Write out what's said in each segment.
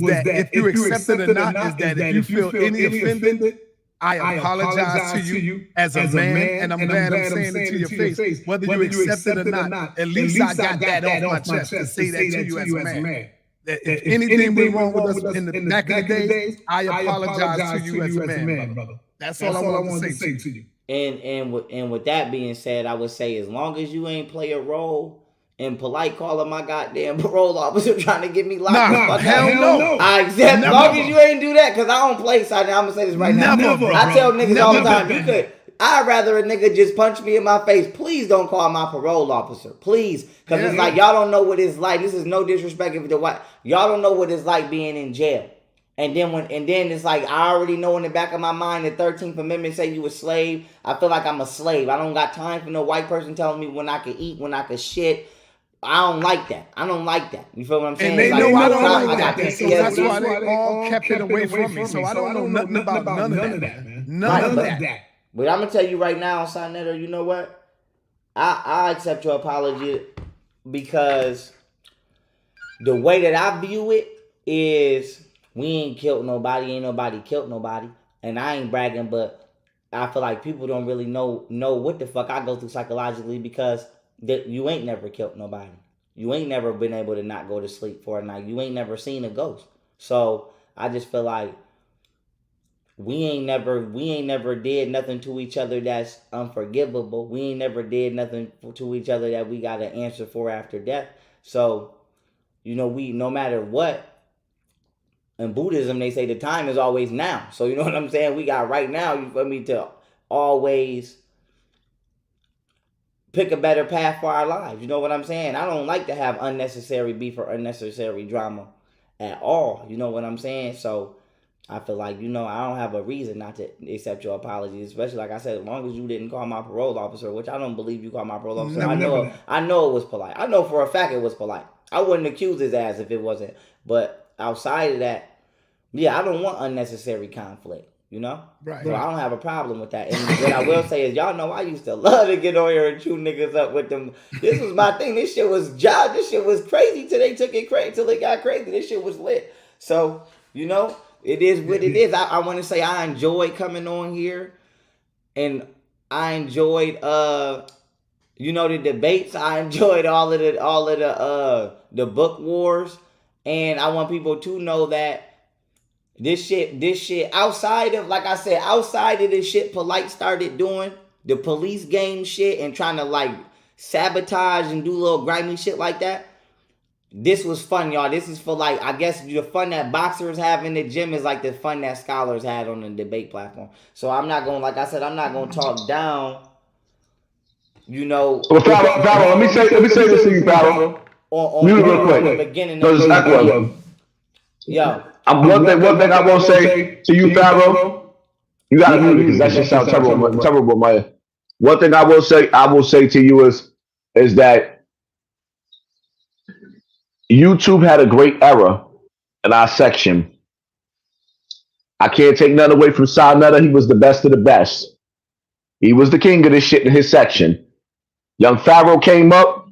that if you accept it or not is that if you feel any offended, I apologize to you as a man, and I'm glad I'm saying it to your face. Whether you accept it or not, at least I got that off my chest to say that to you as a man. That if anything went wrong with us in the back of the days, I apologize to you as a man, brother. That's all I wanted to say to you. And with that being said, I would say as long as you ain't play a role in polite calling my goddamn parole officer trying to get me locked up. Hell no. I accept as long as you ain't do that, because I don't play side. I'm gonna say this right now. I tell niggas all the time, I'd rather a nigga just punch me in my face. Please don't call my parole officer. Please. Because it's like y'all don't know what it's like. This is no disrespect if the white. Y'all don't know what it's like being in jail. And then it's like I already know in the back of my mind the 13th Amendment say you a slave. I feel like I'm a slave. I don't got time for no white person telling me when I can eat, when I can shit. I don't like that. You feel what I'm saying? And they know I don't like that. So that's why they all kept it away from me. So I don't know nothing about none of that, man. None of that. But I'm gonna tell you right now, Sonetta, you know what? I accept your apology because the way that I view it is we ain't killed nobody, ain't nobody killed nobody, and I ain't bragging, but I feel like people don't really know what the fuck I go through psychologically because you ain't never killed nobody. You ain't never been able to not go to sleep for a night. You ain't never seen a ghost. So I just feel like we ain't never did nothing to each other that's unforgivable. We ain't never did nothing to each other that we got to answer for after death. So, we no matter what, in Buddhism they say the time is always now. So you know what I'm saying? We got right now, you feel me, to always pick a better path for our lives. You know what I'm saying? I don't like to have unnecessary beef or unnecessary drama at all. You know what I'm saying? So I feel like, I don't have a reason not to accept your apologies, especially like I said, as long as you didn't call my parole officer, which I don't believe you called my parole officer. I know it was polite. I know for a fact it was polite. I wouldn't accuse his ass if it wasn't. But outside of that, I don't want unnecessary conflict. Right. So I don't have a problem with that. And what I will say is, y'all know I used to love to get on here and chew niggas up with them. This was my thing. This shit was crazy till they took it crazy, till it got crazy. This shit was lit. So, it is what it is. I want to say I enjoyed coming on here, and I enjoyed the debates. I enjoyed all of the book wars, and I want people to know that this shit outside of, like I said, outside of this shit Polite started doing, the police game shit and trying to like sabotage and do little grimy shit like that. This was fun, y'all. This is for like, I guess the fun that boxers have in the gym is like the fun that scholars had on the debate platform. So I'm not going, like I said, I'm not going to talk down, Well, Pharaoh, let me say this to you, Pharaoh. On real quick. The beginning of the yo. One thing I will say to you, Pharaoh, you gotta mute it because that shit sounds terrible, Maya. One thing I will say to you is that YouTube had a great era in our section. I can't take nothing away from Sonetta. He was the best of the best. He was the king of this shit in his section. Young Pharaoh came up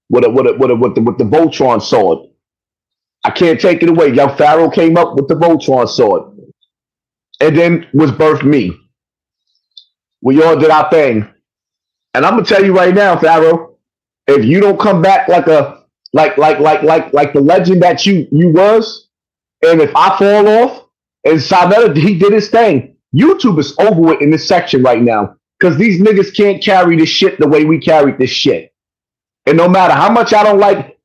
with the Voltron sword. I can't take it away. Young Pharaoh came up with the Voltron sword. And then was birthed me. We all did our thing. And I'm gonna tell you right now, Pharaoh, if you don't come back like the legend that you was, and if I fall off, and Sonetta, he did his thing, YouTube is over with in this section right now. Because these niggas can't carry this shit the way we carried this shit. And no matter how much I don't like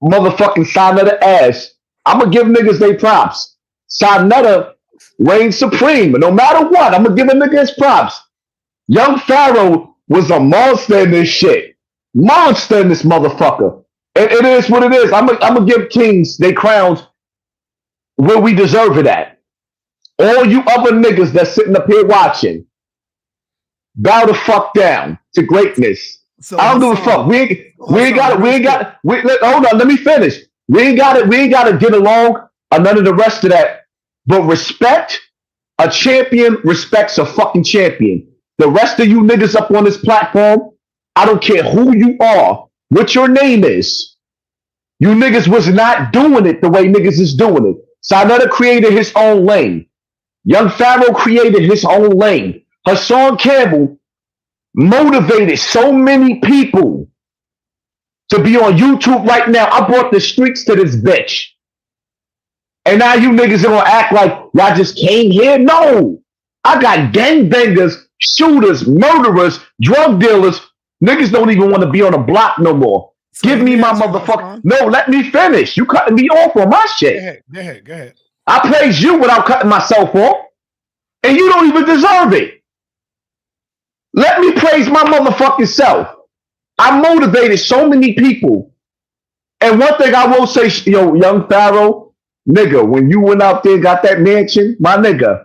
motherfucking Sonetta ass, I'm going to give niggas they props. Sonetta reigns supreme. No matter what, I'm going to give a nigga his props. Young Pharaoh was a monster in this shit. Monster in this motherfucker. And it is what it is. I'm going to give kings they crowns where we deserve it at. All you other niggas that's sitting up here watching, bow the fuck down to greatness. So I don't give a fuck. Hold on, let me finish. We ain't got to get along or none of the rest of that. But respect, a champion respects a fucking champion. The rest of you niggas up on this platform, I don't care who you are, what your name is. You niggas was not doing it the way niggas is doing it. Sarnetta created his own lane. Young Pharaoh created his own lane. Hassan Campbell motivated so many people to be on YouTube right now. I brought the streets to this bitch. And now you niggas are gonna act like y'all just came here? No. I got gangbangers, shooters, murderers, drug dealers. Niggas don't even want to be on the block no more. So give me my motherfucker. No, let me finish. You cutting me off on my shit. Go ahead. I praise you without cutting myself off. And you don't even deserve it. Let me praise my motherfucking self. I motivated so many people. And one thing I will say, yo, young Pharaoh, nigga, when you went out there and got that mansion, my nigga,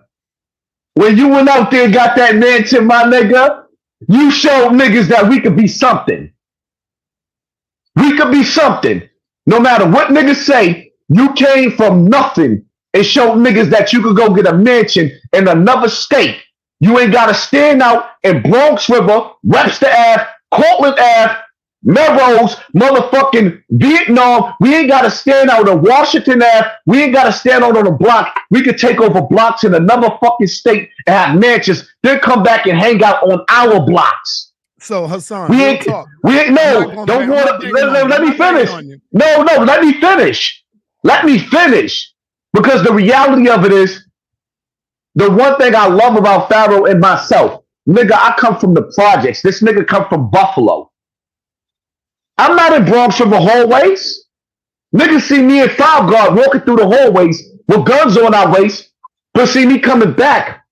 when you went out there and got that mansion, my nigga, you showed niggas that we could be something. We could be something. No matter what niggas say, you came from nothing and showed niggas that you could go get a mansion in another state. You ain't got to stand out in Bronx River, Webster Ave, Cortland Ave, Melrose, motherfucking Vietnam. We ain't got to stand out in Washington Ave. We ain't got to stand out on a block. We could take over blocks in another fucking state and have mansions, then come back and hang out on our blocks. So Hassan, we ain't no, don't want to let me finish. No, let me finish. Let me finish. Because the reality of it is, the one thing I love about Pharaoh and myself, nigga, I come from the projects. This nigga come from Buffalo. I'm not in Bronx River hallways. Niggas see me in Five Guard walking through the hallways with guns on our waist, but see me coming back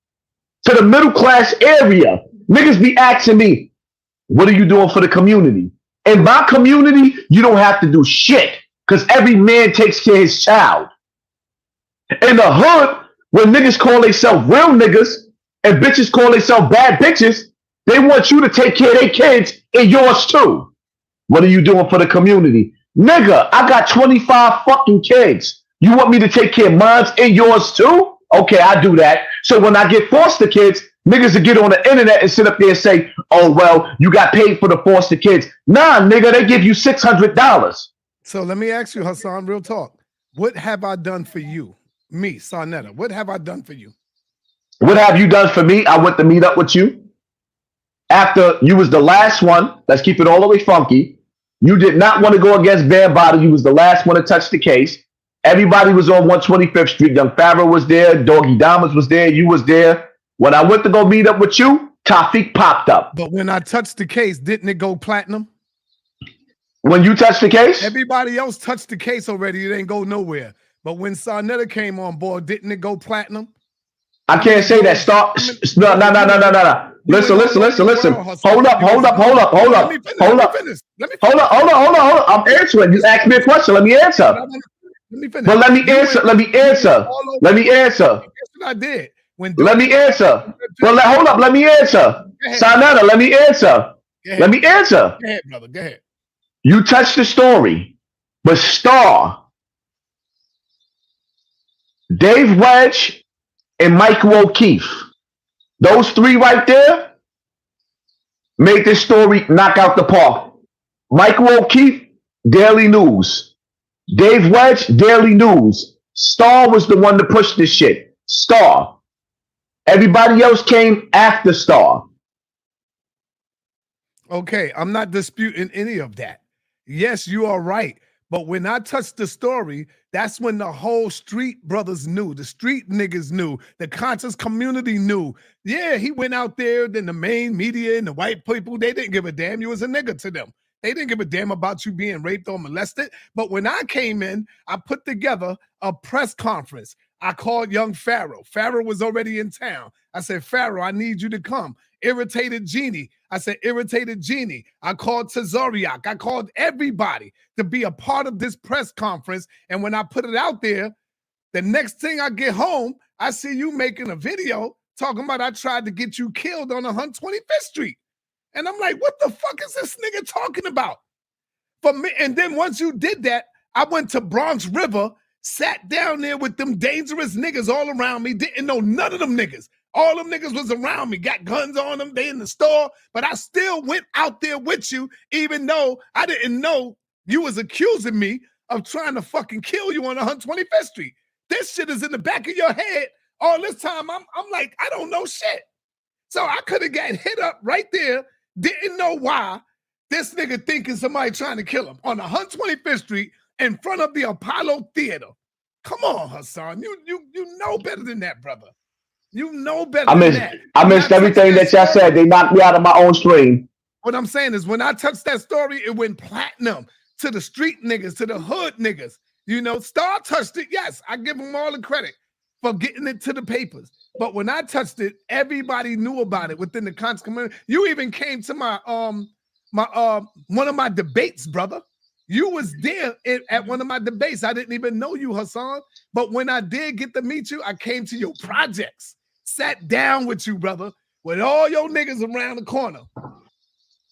to the middle class area. Niggas be asking me, what are you doing for the community? In my community, you don't have to do shit because every man takes care of his child. In the hood, when niggas call themselves real niggas and bitches call themselves bad bitches, they want you to take care of their kids and yours too. What are you doing for the community? Nigga, I got 25 fucking kids. You want me to take care of mine and yours too? Okay, I do that. So when I get foster kids, niggas will get on the internet and sit up there and say, oh, well, you got paid for the foster kids. Nah, nigga, they give you $600. So let me ask you, Hassan, real talk. What have I done for you? Me, Sarnetta, what have I done for you? What have you done for me? I went to meet up with you. After you was the last one, let's keep it all the way funky. You did not want to go against Bad Body. You was the last one to touch the case. Everybody was on 125th Street. Young Pharaoh was there. Doggy Diamonds was there. You was there. When I went to go meet up with you, Tafik popped up. But when I touched the case, didn't it go platinum? When you touched the case? Everybody else touched the case already. It ain't go nowhere. But when Sarnetta came on board, didn't it go platinum? I can't say that. No. Listen. Hold up. I'm answering. You asked me a question. Let me answer. But let me answer. I did. Let me answer. Well, hold up. Let me answer. Sarnetta, let me answer. Let me answer. Go ahead, brother. Go ahead. You touched the story, but Star, Dave Wedge, and Michael O'Keefe, those three right there made this story knock out the park. Michael O'Keefe, Daily News. Dave Wedge, Daily News. Star was the one to push this shit. Star. Everybody else came after Star. Okay, I'm not disputing any of that. Yes, you are right. But when I touched the story, that's when the whole street brothers knew. The street niggas knew. The conscious community knew. Yeah, he went out there, then the main media and the white people, they didn't give a damn. You was a nigga to them. They didn't give a damn about you being raped or molested. But when I came in, I put together a press conference. I called young Pharaoh. Pharaoh was already in town. I said, Pharaoh, I need you to come. Irritated Genie. I said, Irritated Genie. I called Tazariak. I called everybody to be a part of this press conference. And when I put it out there, the next thing I get home, I see you making a video talking about I tried to get you killed on 125th Street. And I'm like, what the fuck is this nigga talking about? For me, and then once you did that, I went to Bronx River, sat down there with them dangerous niggas all around me, didn't know none of them niggas. All them niggas was around me, got guns on them, they in the store, but I still went out there with you, even though I didn't know you was accusing me of trying to fucking kill you on 125th Street. this shit is in the back of your head all this time. I'm like, I don't know shit. So I could have got hit up right there, didn't know why. This nigga thinking somebody trying to kill him on 125th Street in front of the Apollo Theater. Come on, Hassan. You know better than that, brother. You know better than that. I missed everything that y'all said. They knocked me out of my own stream. What I'm saying is when I touched that story, it went platinum to the street niggas, to the hood niggas. You know, Star touched it. Yes, I give them all the credit for getting it to the papers. But when I touched it, everybody knew about it within the conscious community. You even came to my one of my debates, brother. You was there at one of my debates. I didn't even know you, Hassan. But when I did get to meet you, I came to your projects, sat down with you, brother, with all your niggas around the corner.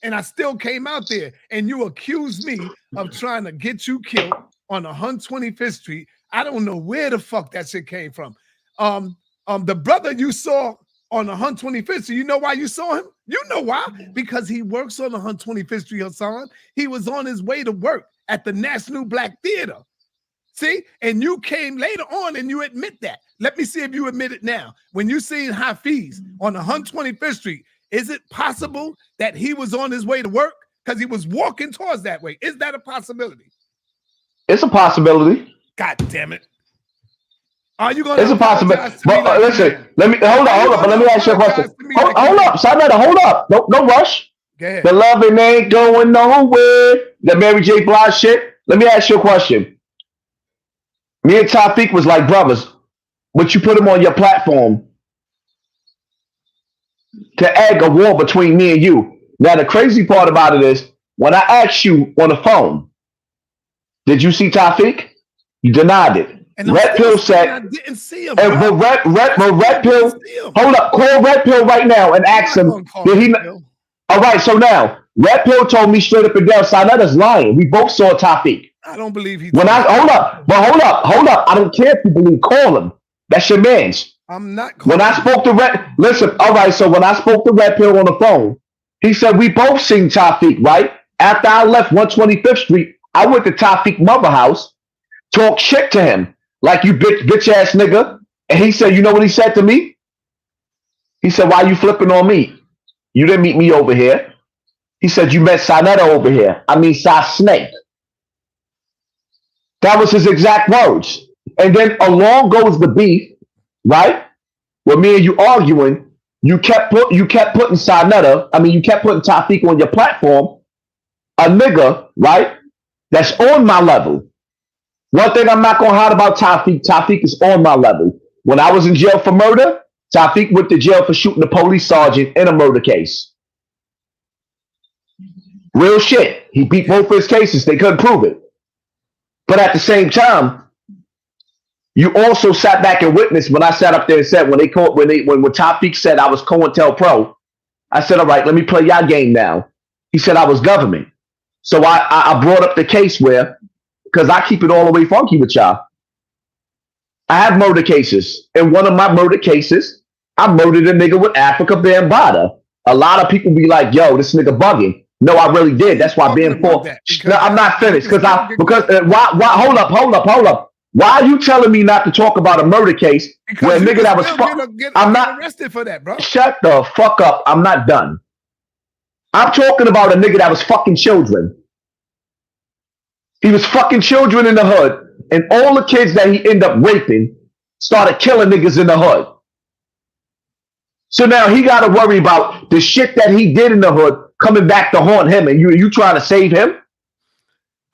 And I still came out there, and you accused me of trying to get you killed on 125th Street. I don't know where the fuck that shit came from. The brother you saw on 125th Street, you know why you saw him? You know why? Because he works on 125th Street, Hassan. He was on his way to work at the National Black Theater. See? And you came later on and you admit that. Let me see if you admit it now. When you seen Hafiz on 125th Street, is it possible that he was on his way to work? Because he was walking towards that way. Is that a possibility? It's a possibility. God damn it. Are you gonna? It's a possibility. But listen, let me hold up. But let me ask you a question. Hold up, Sarnetta, hold up. No rush. Go ahead. The loving ain't going nowhere. The Mary J. Blige shit. Let me ask you a question. Me and Tafik was like brothers, but you put him on your platform to egg a war between me and you. Now the crazy part about it is, when I asked you on the phone, did you see Tafik? You denied it. And Red Pill said, I didn't see him. But Red Pill, hold up, call Red Pill right now and ask him. Did he? All right, so now Red Pill told me straight up and down, Sarnetta's lying. We both saw Tafik. I don't believe he. Hold up. I don't care if you believe. Call him. That's your man's. I'm not. When I spoke to Red, listen. All right, so when I spoke to Red Pill on the phone, he said we both seen Tafik. Right after I left 125th Street, I went to Tafik mother house, talked shit to him. Like, you bitch ass nigga. And he said, you know what he said to me? He said, why you flipping on me? You didn't meet me over here. He said, you met Sarnetta over here. I mean, Snake. That was his exact words. And then along goes the beef, right? Where me and you arguing, you kept putting Sarnetta, you kept putting Tafik on your platform, a nigga, right? That's on my level. One thing I'm not going to hide about Tafik is on my level. When I was in jail for murder, Tafik went to jail for shooting a police sergeant in a murder case. Real shit. He beat both of his cases. They couldn't prove it. But at the same time, you also sat back and witnessed when I sat up there and said, when Tafik said I was COINTELPRO, I said, all right, let me play y'all game now. He said I was government. So I brought up the case where, because I keep it all the way funky with y'all. I have murder cases. In one of my murder cases, I murdered a nigga with Africa Bambaataa. A lot of people be like, yo, this nigga bugging. No, I really did. That's why being poor. No, I'm not finished. Why hold up. Why are you telling me not to talk about a murder case where a nigga that was I'm not arrested for that, bro. Shut the fuck up. I'm not done. I'm talking about a nigga that was fucking children. He was fucking children in the hood, and all the kids that he ended up raping started killing niggas in the hood. So now he got to worry about the shit that he did in the hood coming back to haunt him, and you trying to save him?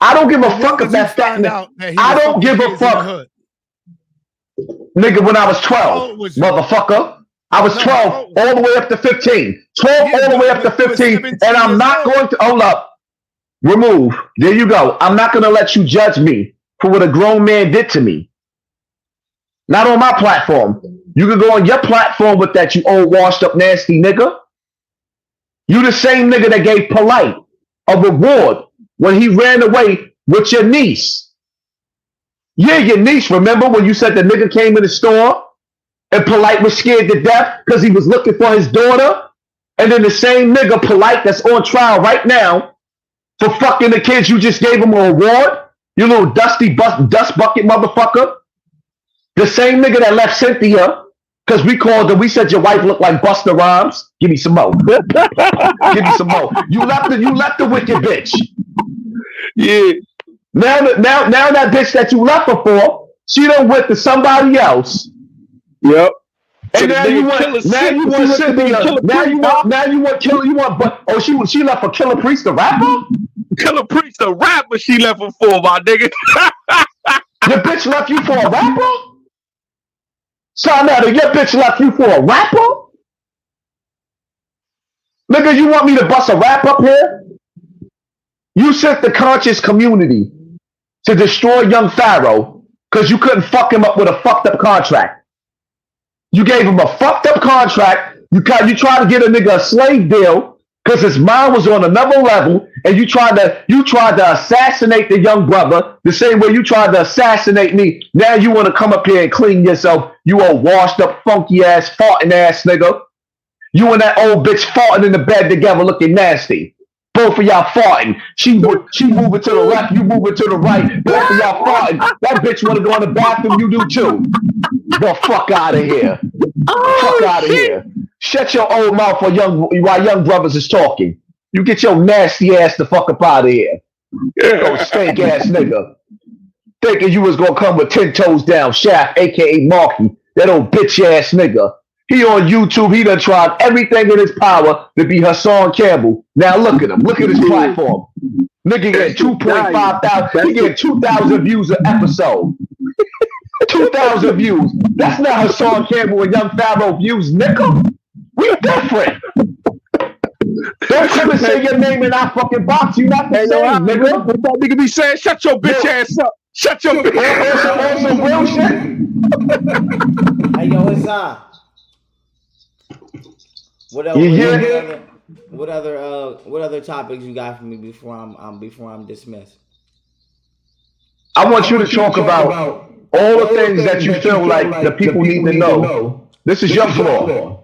I don't give a fuck if that's that. I don't give a fuck. Nigga, when I was 12, motherfucker. I was 12 all the way up to 15. 12 all the way up to 15, and I'm not going to, hold up. Remove. There you go. I'm not going to let you judge me for what a grown man did to me. Not on my platform. You can go on your platform with that, you old washed up nasty nigga. You the same nigga that gave Polite a reward when he ran away with your niece. Yeah, your niece. Remember when you said the nigga came in the store and Polite was scared to death because he was looking for his daughter? And then the same nigga, Polite, that's on trial right now for fucking the kids, you just gave him a reward? You little dust bucket motherfucker. The same nigga that left Cynthia, because we called her, we said your wife looked like Busta Rhymes. Give me some more. Give me some more. You left the wicked bitch. Yeah. Now that bitch that you left her for, she done went to somebody else. Yep. And now you want Cynthia. But she left for Killer Priest the rapper? Killer Priest the rapper she left her for, my nigga. Your bitch left you for a rapper? Sonata, your bitch left you for a rapper? Nigga, you want me to bust a rap up here? You sent the conscious community to destroy young Pharaoh because you couldn't fuck him up with a fucked up contract. You gave him a fucked up contract. You tried to get a nigga a slave deal because his mind was on another level, and you tried to assassinate the young brother the same way you tried to assassinate me. Now you want to come up here and clean yourself. You old washed up, funky ass, farting ass nigga. You and that old bitch farting in the bed together looking nasty. Both of y'all farting. She moving to the left, you moving to the right. Both of y'all farting. That bitch want to go in the bathroom, you do too. The fuck out of here. Fuck out of here. Shut your old mouth while young brothers is talking. You get your nasty ass the fuck up out of here. Go stank ass nigga. Thinking you was gonna come with 10 toes down, Shaft, aka Marky. That old bitch ass nigga. He on YouTube, he done tried everything in his power to be Hassan Campbell. Now look at him. Look at his platform. Nigga get 2.5 thousand. He get 2,000 views an episode. 2,000 views. That's not Hassan Campbell and Young Pharaoh views, nigga. We different. Don't come and say your name in our fucking box. You not the same, nigga. What that nigga be saying? Shut your bitch ass up. Shut your bitch ass up. On some real shit. Hey, yo, Hassan. What other topics you got for me before I'm dismissed? I want you to talk about all the things that you feel like the people need to know. This is your floor.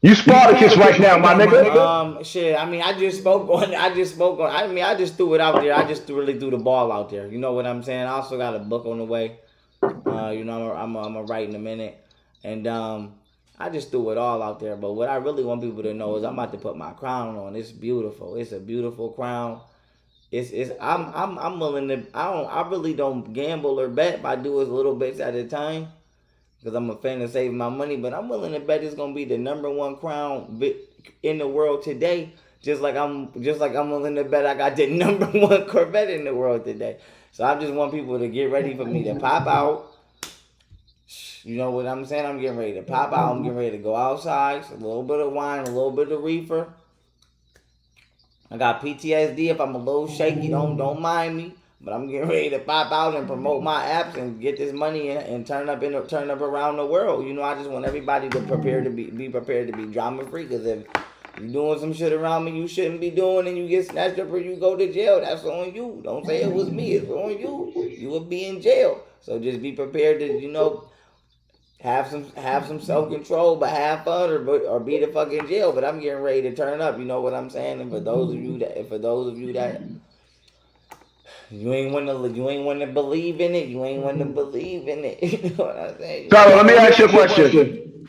You Spartacus right now, my nigga. Shit. I mean, I just spoke on. I just threw it out there. I just really threw the ball out there. You know what I'm saying? I also got a book on the way. You know, I'm gonna write in a minute, and I just threw it all out there. But what I really want people to know is I'm about to put my crown on. It's beautiful. It's a beautiful crown. I'm willing to. I really don't gamble or bet. But I do it little bits at a time. Because I'm a fan of saving my money, but I'm willing to bet it's gonna be the #1 crown in the world today. Just like I'm willing to bet I got the #1 Corvette in the world today. So I just want people to get ready for me to pop out. You know what I'm saying? I'm getting ready to pop out. I'm getting ready to go outside. A little bit of wine, a little bit of reefer. I got PTSD. If I'm a little shaky, don't mind me. But I'm getting ready to pop out and promote my apps and get this money and turn up around the world. You know, I just want everybody to be prepared to be drama free. Because if you're doing some shit around me you shouldn't be doing and you get snatched up or you go to jail, that's on you. Don't say it was me. It's on you. You will be in jail. So just be prepared to, you know, have some self control, but have fun or be the fucking jail. But I'm getting ready to turn up. You know what I'm saying? And for those of you that you ain't want to believe in it. You ain't want to believe in it. You know what I'm saying? Tyler, let me ask you a question.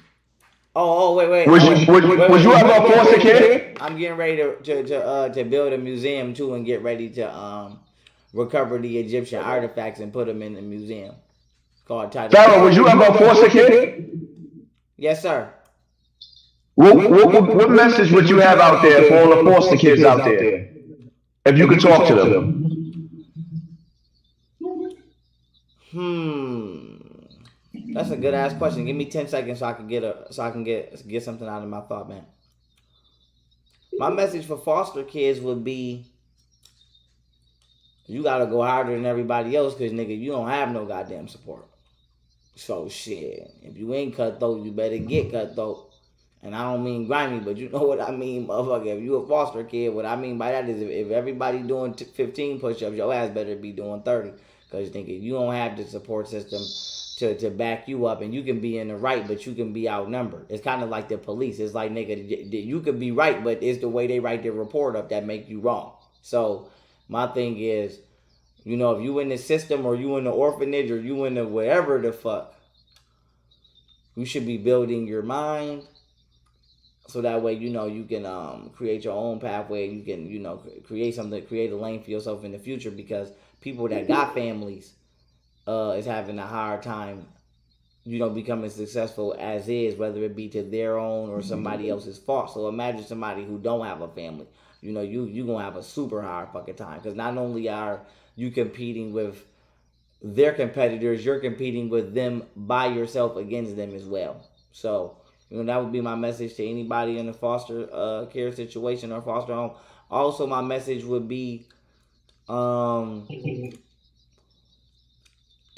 Oh, wait. Was you ever a foster kid? I'm getting ready to build a museum too and get ready to recover the Egyptian artifacts and put them in the museum. Called Pharaoh, was you ever a foster kid? Yes, sir. What message would you have out there for all the foster kids out there? If you could talk to them. That's a good ass question. Give me 10 seconds so I can get something out of my thought, man. My message for foster kids would be, you gotta go harder than everybody else, cause nigga, you don't have no goddamn support. So shit, if you ain't cutthroat, you better get cutthroat. And I don't mean grimy, but you know what I mean, motherfucker. If you a foster kid, what I mean by that is if everybody doing 15 push-ups, your ass better be doing 30. Because nigga, you don't have the support system to back you up, and you can be in the right, but you can be outnumbered. It's kind of like the police. It's like, nigga, you could be right, but it's the way they write their report up that make you wrong. So my thing is, You know, if you in the system or you in the orphanage or you in the wherever the fuck, you should be building your mind so that way, you know, you can create your own pathway. You can, you know, create something, create a lane for yourself in the future, because people that got families is having a hard time, you know, becoming successful as is, whether it be to their own or somebody else's fault. So imagine somebody who don't have a family. You know, you gonna have a super hard fucking time, because not only are you competing with their competitors, you're competing with them by yourself against them as well. So, you know, that would be my message to anybody in the foster care situation or foster home. Also, my message would be to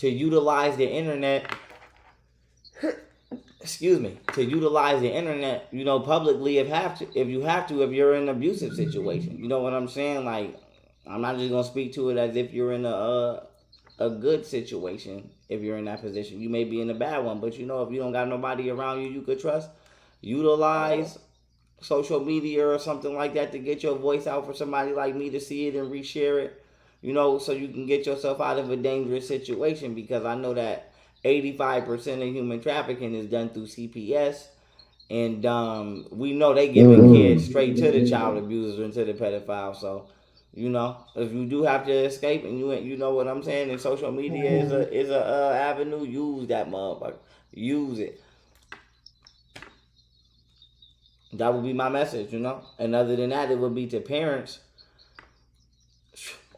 utilize the internet. Excuse me. To utilize the internet, you know, publicly if you have to, if you're in an abusive situation. You know what I'm saying? Like, I'm not just gonna speak to it as if you're in a good situation. If you're in that position, you may be in a bad one, but you know, if you don't got nobody around you could trust, utilize social media or something like that to get your voice out for somebody like me to see it and reshare it, you know, so you can get yourself out of a dangerous situation, because I know that 85% of human trafficking is done through CPS, and we know they giving kids straight to the child abusers and to the pedophiles. So, you know, if you do have to escape, and you know what I'm saying, and social media is a avenue, use that motherfucker, use it. That would be my message, you know. And other than that, it would be to parents,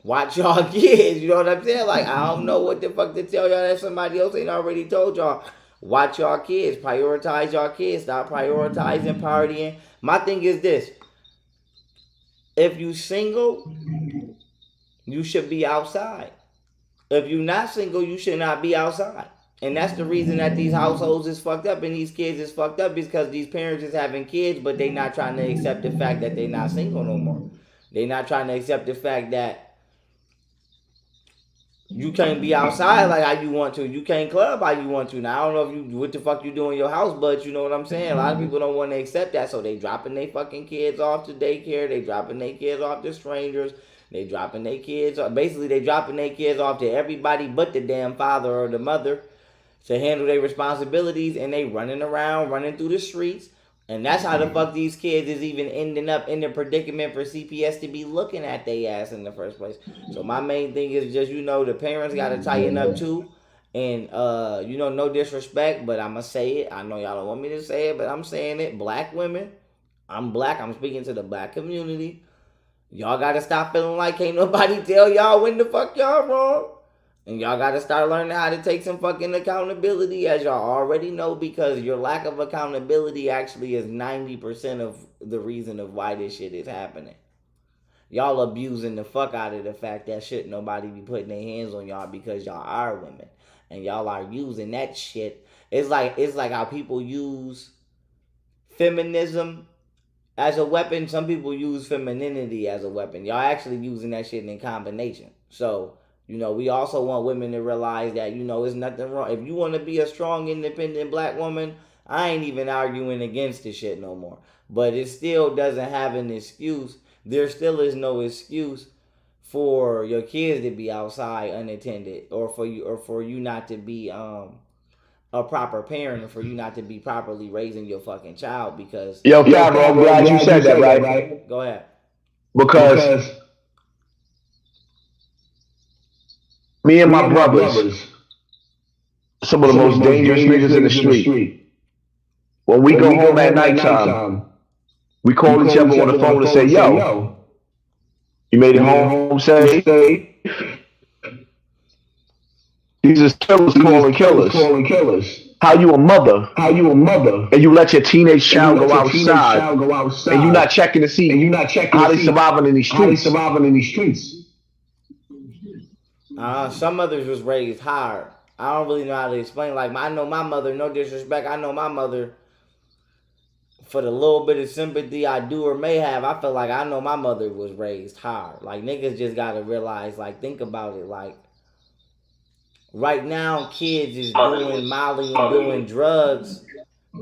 watch y'all kids. You know what I'm saying? Like, I don't know what the fuck to tell y'all that somebody else ain't already told y'all. Watch y'all kids. Prioritize y'all kids. Stop prioritizing partying. My thing is this: if you single, you should be outside. If you're not single, you should not be outside. And that's the reason that these households is fucked up and these kids is fucked up, is because these parents is having kids, but they not trying to accept the fact that they not single no more. They not trying to accept the fact that you can't be outside like how you want to. You can't club how you want to. Now, I don't know if you what the fuck you do in your house, but you know what I'm saying? A lot of people don't want to accept that, so they dropping their fucking kids off to daycare. They dropping their kids off to strangers. They dropping their kids off. Basically, they dropping their kids off to everybody but the damn father or the mother to handle their responsibilities, and they running around, running through the streets. And that's how the fuck these kids is even ending up in the predicament for CPS to be looking at their ass in the first place. So my main thing is just, you know, the parents got to tighten up too. And, you know, no disrespect, but I'm going to say it. I know y'all don't want me to say it, but I'm saying it. Black women, I'm black. I'm speaking to the black community. Y'all got to stop feeling like can't nobody tell y'all when the fuck y'all wrong. And y'all got to start learning how to take some fucking accountability, as y'all already know, because your lack of accountability actually is 90% of the reason of why this shit is happening. Y'all abusing the fuck out of the fact that shit nobody be putting their hands on y'all because y'all are women. And y'all are using that shit. It's like how people use feminism as a weapon. Some people use femininity as a weapon. Y'all actually using that shit in combination. So, you know, we also want women to realize that, you know, there's nothing wrong. If you want to be a strong, independent black woman, I ain't even arguing against this shit no more. But it still doesn't have an excuse. There still is no excuse for your kids to be outside unattended, or for you not to be a proper parent, or for you not to be properly raising your fucking child. Because Yo, Pharaoh, I'm glad you said that, right? Go ahead. Because me and my brothers, some of the most dangerous niggas in the street. When we go home at nighttime, we call each other on the phone and say, yo, you made it home safe? These are killers calling killers. How you a mother? And you let your teenage child go outside, and you not checking to see how they surviving in these streets. Some mothers was raised hard. I don't really know how to explain. Like, I know my mother, no disrespect, I know my mother, for the little bit of sympathy I do or may have, I feel like I know my mother was raised hard. Like, niggas just gotta realize, like, think about it. Like, right now, kids is doing Molly and doing drugs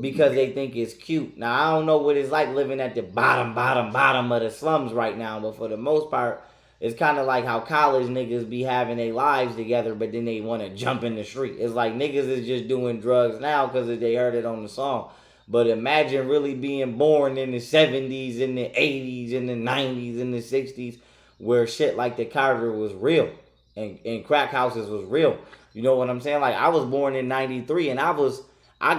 because they think it's cute. Now, I don't know what it's like living at the bottom of the slums right now, but for the most part, It's kind of like how college niggas be having their lives together, but then they want to jump in the street. It's like niggas is just doing drugs now because they heard it on the song. But imagine really being born in the 70s, in the 80s, in the 90s, in the 60s, where shit like the Carter was real and crack houses was real. You know what I'm saying? Like, I was born in 93 and I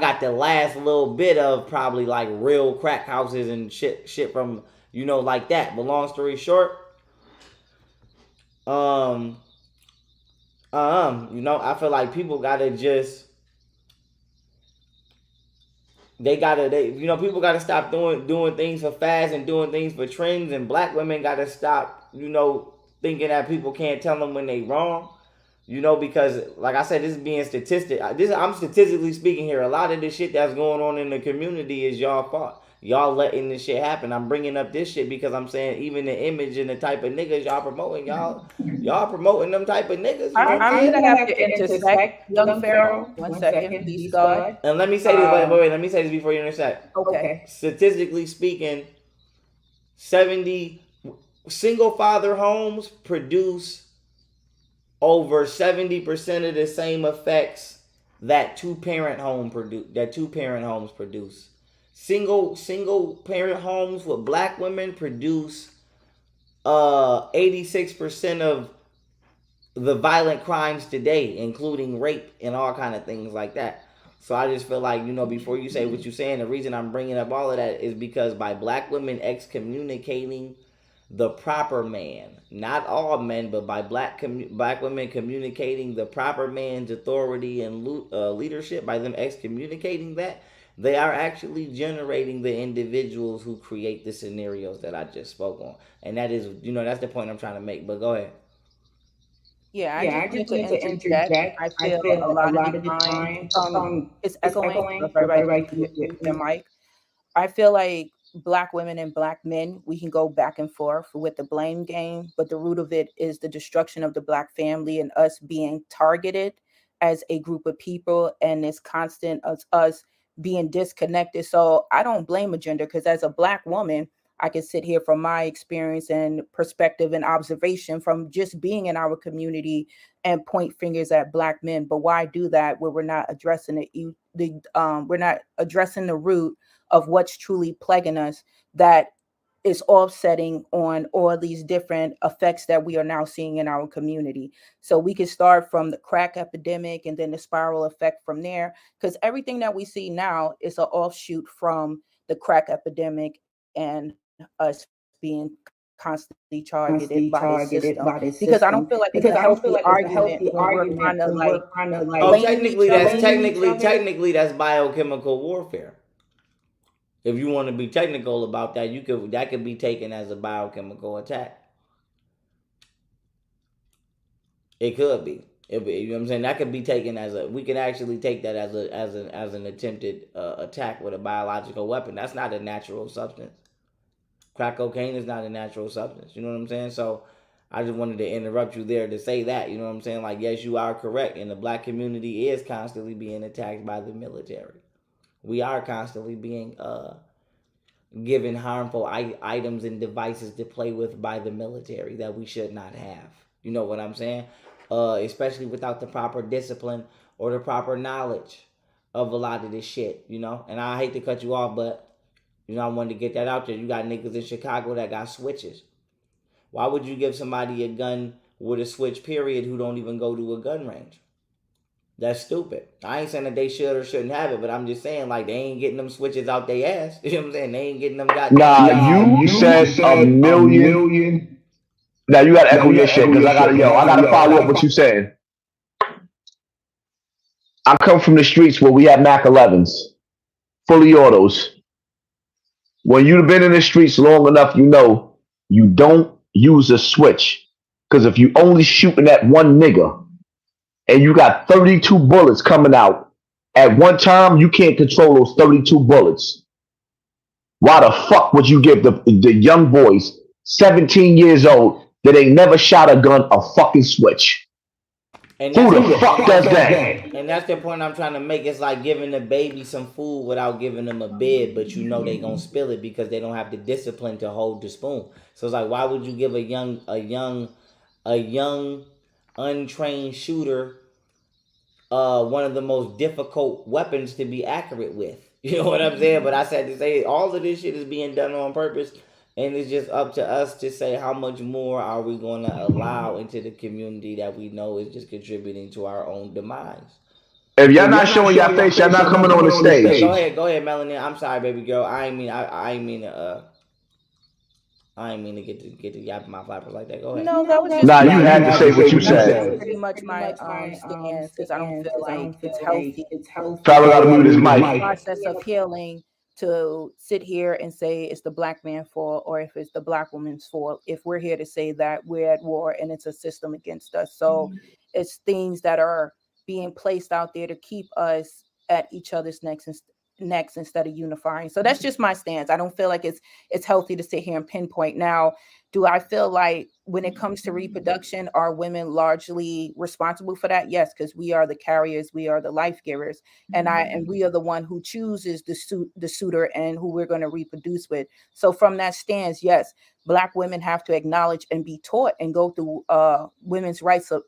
got the last little bit of probably like real crack houses and shit from, you know, like that. But long story short, you know, I feel like people gotta just, people gotta stop doing things for fast and doing things for trends, and black women gotta stop, you know, thinking that people can't tell them when they wrong. You know, because like I said, this is being statistic. I'm statistically speaking here. A lot of this shit that's going on in the community is y'all fault. Y'all letting this shit happen. I'm bringing up this shit because I'm saying even the image and the type of niggas y'all promoting, y'all promoting them type of niggas. You know I'm gonna have to intersect, young Pharaoh. 1 second, please, God. And let me say this. Wait. Let me say this before you intersect. Okay. Statistically speaking, 70 single father homes produce over 70% of the same effects that two parent homes produce. Single parent homes with black women produce 86% of the violent crimes today, including rape and all kind of things like that. So I just feel like, you know, before you say what you're saying, the reason I'm bringing up all of that is because by black women excommunicating the proper man, not all men, but by black women communicating the proper man's authority and leadership, by them excommunicating that, they are actually generating the individuals who create the scenarios that I just spoke on. And that is, you know, that's the point I'm trying to make. But go ahead. Yeah, I just need to interject. I feel a lot of the time, it's echoing, right, your mic. I feel like black women and black men, we can go back and forth with the blame game, but the root of it is the destruction of the black family and us being targeted as a group of people, and it's constant of us being disconnected. So I don't blame a gender, because as a black woman, I can sit here from my experience and perspective and observation from just being in our community and point fingers at black men. But why do that where we're not addressing we're not addressing the root of what's truly plaguing us, that is offsetting on all these different effects that we are now seeing in our community. So we can start from the crack epidemic and then the spiral effect from there, because everything that we see now is an offshoot from the crack epidemic and us being constantly targeted by the system. Because I don't feel like it's a healthy argument when we're kind of like, technically that's biochemical warfare. If you want to be technical about that, that could be taken as a biochemical attack. It could be. You know what I'm saying? That could be taken we can actually take that as an attempted attack with a biological weapon. That's not a natural substance. Crack cocaine is not a natural substance. You know what I'm saying? So I just wanted to interrupt you there to say that. You know what I'm saying? Like, yes, you are correct. And the black community is constantly being attacked by the military. We are constantly being given harmful items and devices to play with by the military that we should not have. You know what I'm saying? Especially without the proper discipline or the proper knowledge of a lot of this shit, you know? And I hate to cut you off, but, you know, I wanted to get that out there. You got niggas in Chicago that got switches. Why would you give somebody a gun with a switch, period, who don't even go to a gun range? That's stupid. I ain't saying that they should or shouldn't have it, but I'm just saying, like, they ain't getting them switches out their ass. You know what I'm saying? They ain't getting them goddamn. Nah, you said a million. Now you gotta echo your shit, because I gotta follow up what you saying. I come from the streets where we have Mac 11s, fully autos. When you've been in the streets long enough, you know you don't use a switch, because if you only shooting at one nigga, and you got 32 bullets coming out at one time, you can't control those 32 bullets. Why the fuck would you give the young boys 17 years old that ain't never shot a gun a fucking switch? And who the fuck does that? And And that's the point I'm trying to make. It's like giving the baby some food without giving them a bed, but you know they gonna spill it because they don't have the discipline to hold the spoon. So it's like, why would you give a young untrained shooter one of the most difficult weapons to be accurate with? You know what I'm saying? But I said to say all of this shit is being done on purpose, and it's just up to us to say how much more are we going to allow into the community that we know is just contributing to our own demise. If y'all not showing your face, y'all not coming on the stage. Go ahead, Melanie. I'm sorry, baby girl. I ain't mean to get to yapping my flappers like that. Go ahead. No, that was just Nah, you had to say what you said. pretty much my stance, because I don't feel like it's healthy Pharaoh got to mute his mic. process of healing to sit here and say it's the black man's fault or if it's the black woman's fault, if we're here to say that we're at war and it's a system against us. So it's things that are being placed out there to keep us at each other's necks instead of unifying. So that's just my stance. I don't feel like it's healthy to sit here and pinpoint. Now, do I feel like when it comes to reproduction, are women largely responsible for that? Yes, because we are the carriers, we are the life givers, and we are the one who chooses the suitor and who we're going to reproduce with. So from that stance, yes, Black women have to acknowledge and be taught and go through women's rites of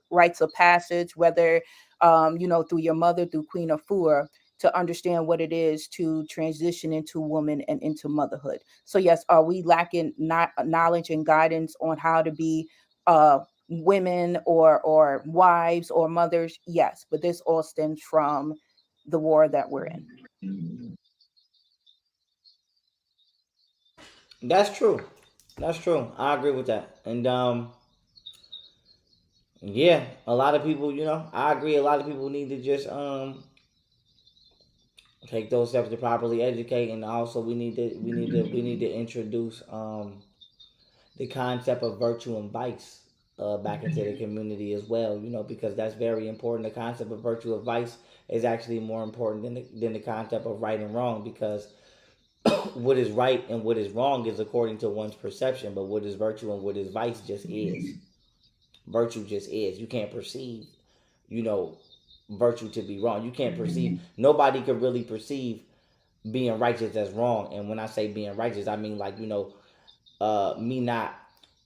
passage, whether through your mother, through Queen Afua, to understand what it is to transition into woman and into motherhood. So yes, are we lacking not knowledge and guidance on how to be women or wives or mothers? Yes, but this all stems from the war that we're in. That's true. I agree with that. And yeah, a lot of people, I agree. A lot of people need to just take those steps to properly educate, and also we need to introduce the concept of virtue and vice back into the community as well. Because that's very important. The concept of virtue and vice is actually more important than the concept of right and wrong, because what is right and what is wrong is according to one's perception, but what is virtue and what is vice just is. Virtue just is. You can't perceive, virtue to be wrong. You can't perceive. Nobody could really perceive being righteous as wrong. And when I say being righteous, I mean like me not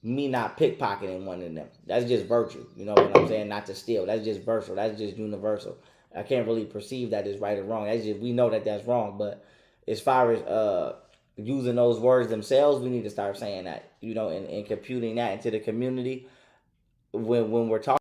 pickpocketing one of them. That's just virtue. You know what I'm saying? Not to steal. That's just virtue. That's just universal. I can't really perceive that as right or wrong. That's just, we know that that's wrong. But as far as using those words themselves, we need to start saying that, and computing that into the community when we're talking.